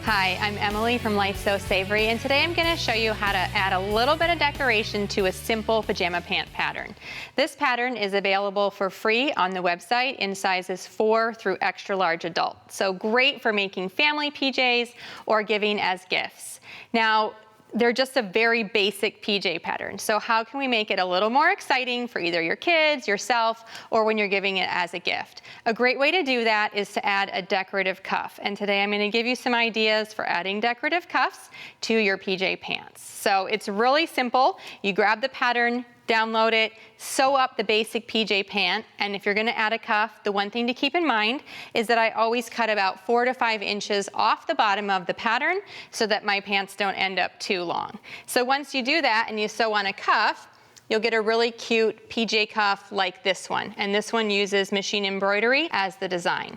Hi, I'm Emily from Life So Savory, and today I'm going to show you how to add a little bit of decoration to a simple pajama pant pattern. This pattern is available for free on the website in sizes 4 through extra large adult. So great for making family PJs or giving as gifts. Now, they're just a very basic PJ pattern. So how can we make it a little more exciting for either your kids, yourself, or when you're giving it as a gift? A great way to do that is to add a decorative cuff. And today I'm going to give you some ideas for adding decorative cuffs to your PJ pants. So it's really simple. You grab the pattern, download it, sew up the basic PJ pant, and if you're going to add a cuff, the one thing to keep in mind is that I always cut about 4 to 5 inches off the bottom of the pattern so that my pants don't end up too long. So once you do that and you sew on a cuff, you'll get a really cute PJ cuff like this one, and this one uses machine embroidery as the design.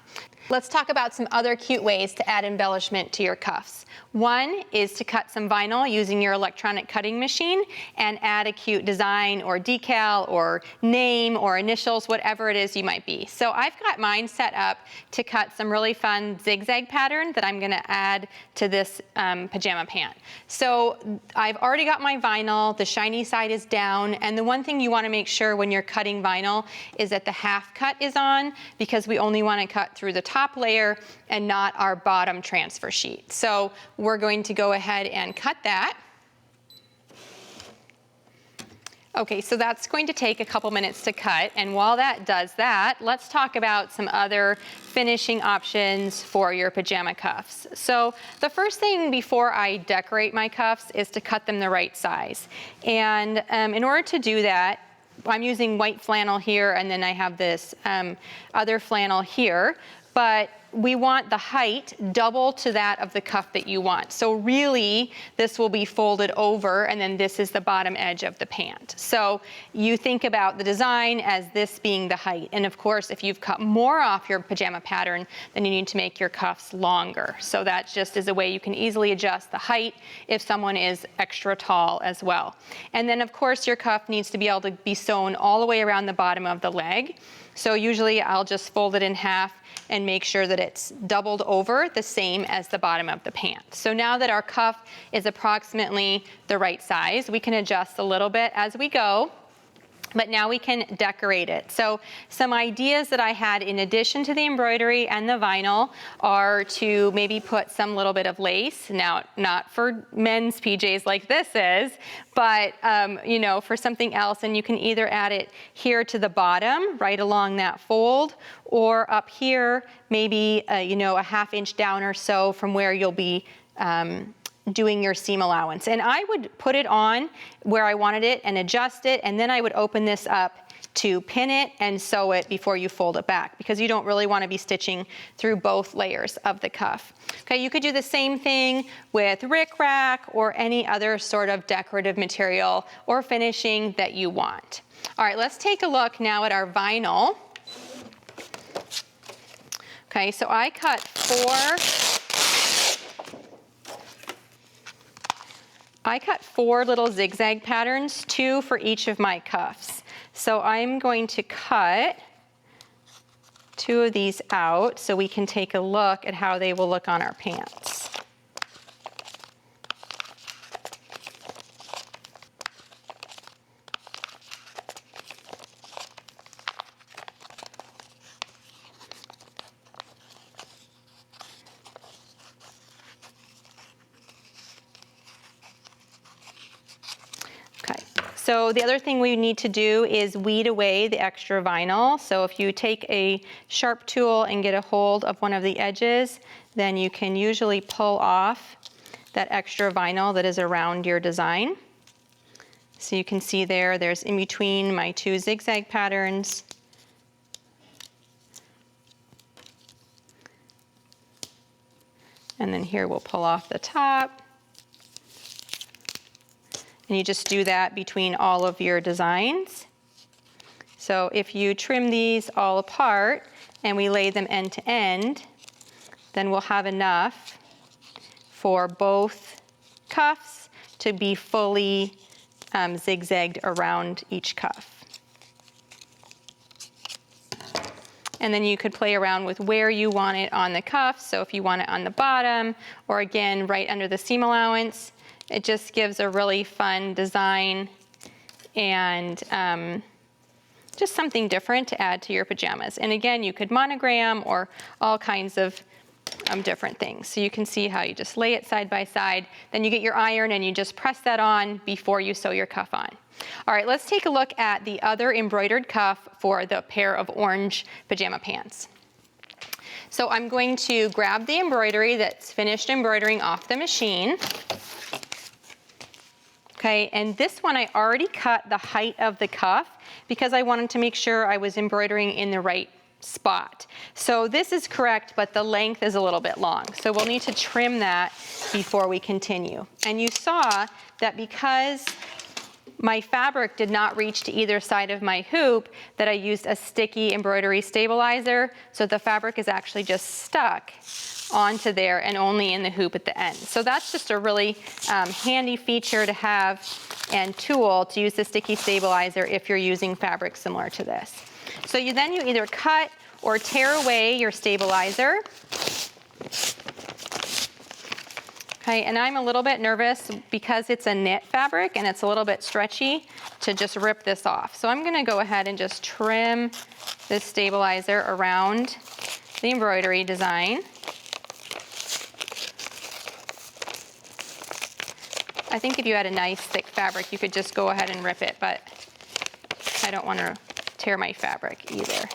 Let's talk about some other cute ways to add embellishment to your cuffs. One is to cut some vinyl using your electronic cutting machine and add a cute design or decal or name or initials, whatever it is you might be. So I've got mine set up to cut some really fun zigzag pattern that I'm gonna add to this pajama pant. So I've already got my vinyl, the shiny side is down, and the one thing you wanna make sure when you're cutting vinyl is that the half cut is on, because we only wanna cut through the top layer and not our bottom transfer sheet. So we're going to go ahead and cut that. Okay, so that's going to take a couple minutes to cut, and while that does that, let's talk about some other finishing options for your pajama cuffs. So the first thing before I decorate my cuffs is to cut them the right size. And in order to do that, I'm using white flannel here, and then I have this other flannel here. But we want the height double to that of the cuff that you want. So really, this will be folded over, and then this is the bottom edge of the pant. So you think about the design as this being the height. And of course, if you've cut more off your pajama pattern, then you need to make your cuffs longer. So that just is a way you can easily adjust the height if someone is extra tall as well. And then of course, your cuff needs to be able to be sewn all the way around the bottom of the leg. So usually I'll just fold it in half and make sure that it's doubled over the same as the bottom of the pant. So now that our cuff is approximately the right size, we can adjust a little bit as we go. But now we can decorate it. So some ideas that I had in addition to the embroidery and the vinyl are to maybe put some little bit of lace. Now, not for men's PJs like this is, but you know, for something else. And you can either add it here to the bottom, right along that fold, or up here, maybe you know, a ½ inch down or so from where you'll be doing your seam allowance. And I would put it on where I wanted it and adjust it, and then I would open this up to pin it and sew it before you fold it back, because you don't really want to be stitching through both layers of the cuff. Okay, you could do the same thing with rickrack or any other sort of decorative material or finishing that you want. All right, let's take a look now at our vinyl. Okay, so I cut 4 little zigzag patterns, 2 for each of my cuffs. So I'm going to cut 2 of these out so we can take a look at how they will look on our pants. So the other thing we need to do is weed away the extra vinyl. So if you take a sharp tool and get a hold of one of the edges, then you can usually pull off that extra vinyl that is around your design. So you can see there's in between my 2 zigzag patterns. And then here we'll pull off the top. And you just do that between all of your designs. So if you trim these all apart and we lay them end to end, then we'll have enough for both cuffs to be fully zigzagged around each cuff. And then you could play around with where you want it on the cuff. So if you want it on the bottom, or again, right under the seam allowance, it just gives a really fun design and just something different to add to your pajamas. And again, you could monogram or all kinds of different things. So you can see how you just lay it side by side, then you get your iron and you just press that on before you sew your cuff on. All right, let's take a look at the other embroidered cuff for the pair of orange pajama pants. So I'm going to grab the embroidery that's finished embroidering off the machine. Okay, and this one I already cut the height of the cuff because I wanted to make sure I was embroidering in the right spot. So this is correct, but the length is a little bit long. So we'll need to trim that before we continue. And you saw that because my fabric did not reach to either side of my hoop, that I used a sticky embroidery stabilizer, so the fabric is actually just stuck onto there and only in the hoop at the end. So that's just a really handy feature to have and tool to use the sticky stabilizer if you're using fabric similar to this. So you either cut or tear away your stabilizer. Okay, and I'm a little bit nervous because it's a knit fabric and it's a little bit stretchy to just rip this off. So I'm gonna go ahead and just trim this stabilizer around the embroidery design. I think if you had a nice thick fabric, you could just go ahead and rip it, but I don't want to tear my fabric either.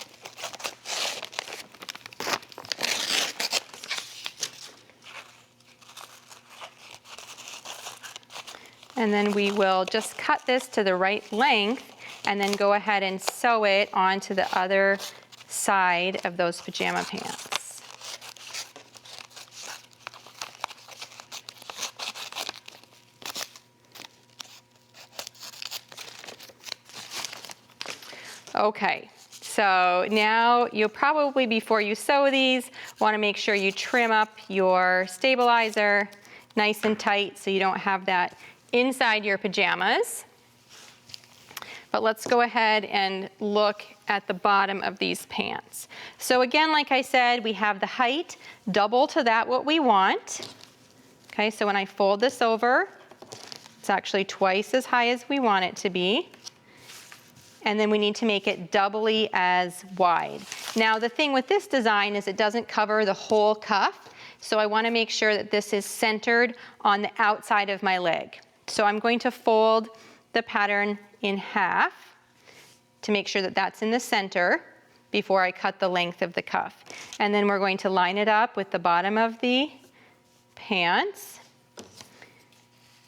And then we will just cut this to the right length and then go ahead and sew it onto the other side of those pajama pants. Okay, so now you'll probably, before you sew these, want to make sure you trim up your stabilizer nice and tight so you don't have that inside your pajamas. But let's go ahead and look at the bottom of these pants. So again, like I said, we have the height double to that what we want. Okay, so when I fold this over, it's actually twice as high as we want it to be. And then we need to make it doubly as wide. Now the thing with this design is it doesn't cover the whole cuff, so I want to make sure that this is centered on the outside of my leg. So I'm going to fold the pattern in half to make sure that that's in the center before I cut the length of the cuff. And then we're going to line it up with the bottom of the pants.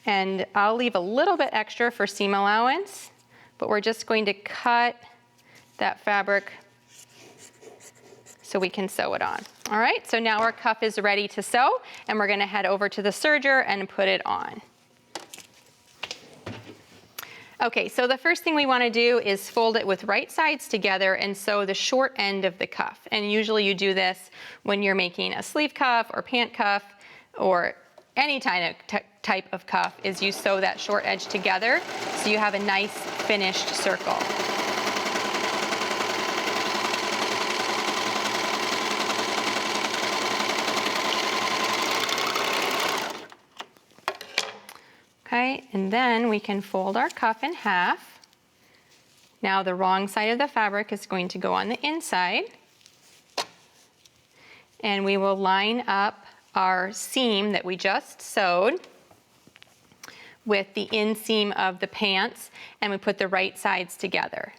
And I'll leave a little bit extra for seam allowance, but we're just going to cut that fabric so we can sew it on. All right, so now our cuff is ready to sew, and we're gonna head over to the serger and put it on. Okay, so the first thing we wanna do is fold it with right sides together and sew the short end of the cuff. And usually you do this when you're making a sleeve cuff or pant cuff or any type of cuff, is you sew that short edge together so you have a nice finished circle. Okay, and then we can fold our cuff in half. Now the wrong side of the fabric is going to go on the inside. And we will line up our seam that we just sewed with the inseam of the pants, and we put the right sides together.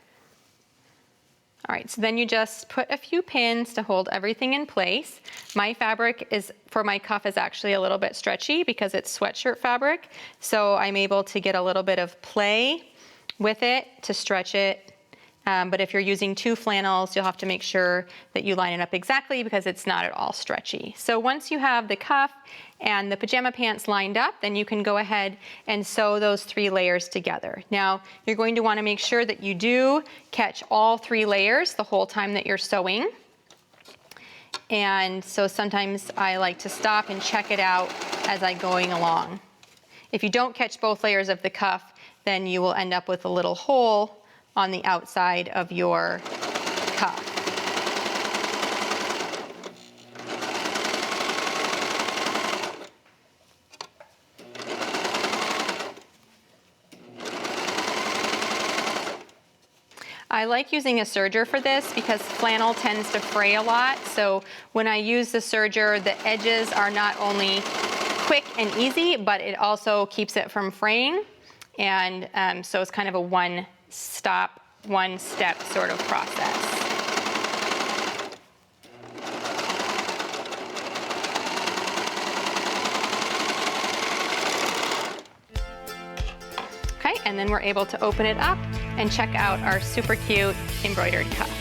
All right, so then you just put a few pins to hold everything in place. My fabric for my cuff is actually a little bit stretchy because it's sweatshirt fabric, so I'm able to get a little bit of play with it to stretch it. But if you're using two flannels, you'll have to make sure that you line it up exactly because it's not at all stretchy. So once you have the cuff and the pajama pants lined up, then you can go ahead and sew those 3 layers together. Now, you're going to want to make sure that you do catch all 3 layers the whole time that you're sewing. And so sometimes I like to stop and check it out as I'm going along. If you don't catch both layers of the cuff, then you will end up with a little hole on the outside of your cuff. I like using a serger for this because flannel tends to fray a lot. So when I use the serger, the edges are not only quick and easy, but it also keeps it from fraying. And so it's kind of a one-step sort of process. Okay, and then we're able to open it up and check out our super cute embroidered cuff.